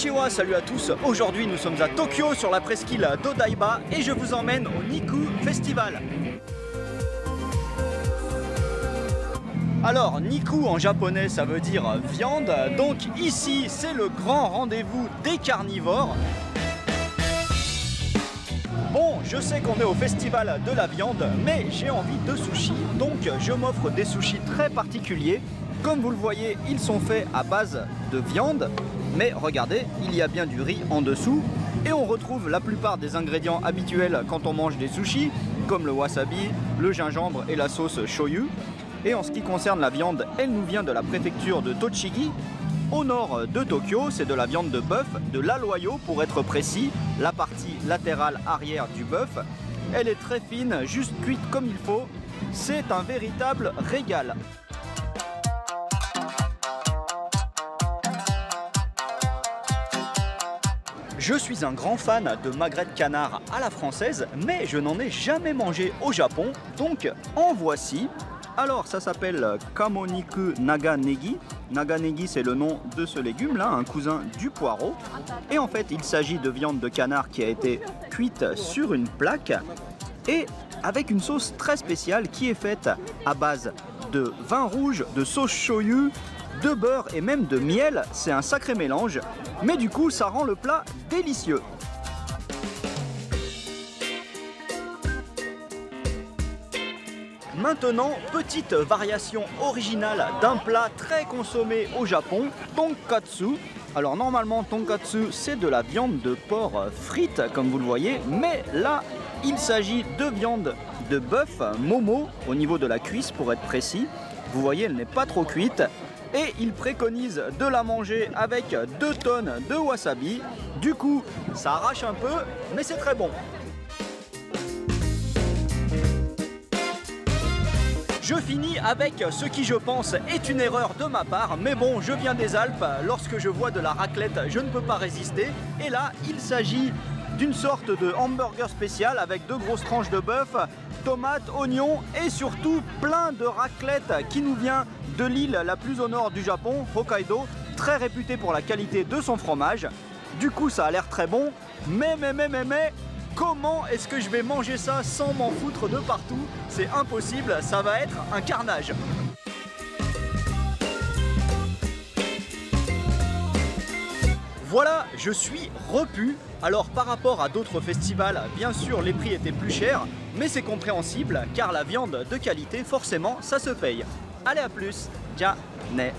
Konnichiwa, salut à tous. Aujourd'hui nous sommes à Tokyo sur la presqu'île d'Odaiba et je vous emmène au Niku Festival. Alors Niku en japonais ça veut dire viande, donc ici c'est le grand rendez-vous des carnivores. Bon, je sais qu'on est au festival de la viande, mais j'ai envie de sushis, donc je m'offre des sushis très particuliers. Comme vous le voyez, ils sont faits à base de viande, mais regardez, il y a bien du riz en dessous, et on retrouve la plupart des ingrédients habituels quand on mange des sushis, comme le wasabi, le gingembre et la sauce shoyu. Et en ce qui concerne la viande, elle nous vient de la préfecture de Tochigi. Au nord de Tokyo, c'est de la viande de bœuf, de l'aloyo pour être précis, la partie latérale arrière du bœuf. Elle est très fine, juste cuite comme il faut. C'est un véritable régal. Je suis un grand fan de magret de canard à la française, mais je n'en ai jamais mangé au Japon, donc en voici. Alors ça s'appelle Kamoniku Naganegi. Naganegi c'est le nom de ce légume là, un cousin du poireau. Et en fait il s'agit de viande de canard qui a été cuite sur une plaque et avec une sauce très spéciale qui est faite à base de vin rouge, de sauce shoyu, de beurre et même de miel. C'est un sacré mélange, mais du coup ça rend le plat délicieux. Maintenant, petite variation originale d'un plat très consommé au Japon, tonkatsu. Alors normalement, tonkatsu, c'est de la viande de porc frite, comme vous le voyez, mais là, il s'agit de viande de bœuf, momo, au niveau de la cuisse pour être précis. Vous voyez, elle n'est pas trop cuite. Et il préconise de la manger avec 2 tonnes de wasabi. Du coup, ça arrache un peu, mais c'est très bon. Je finis avec ce qui je pense est une erreur de ma part, mais bon, je viens des Alpes, lorsque je vois de la raclette, je ne peux pas résister. Et là, il s'agit d'une sorte de hamburger spécial avec 2 grosses tranches de bœuf, tomates, oignons et surtout plein de raclette qui nous vient de l'île la plus au nord du Japon, Hokkaido, très réputée pour la qualité de son fromage. Du coup, ça a l'air très bon, mais comment est-ce que je vais manger ça sans m'en foutre de partout? C'est impossible, ça va être un carnage. Voilà, je suis repu. Alors par rapport à d'autres festivals, bien sûr les prix étaient plus chers, mais c'est compréhensible car la viande de qualité, forcément, ça se paye. Allez, à plus, ja ne.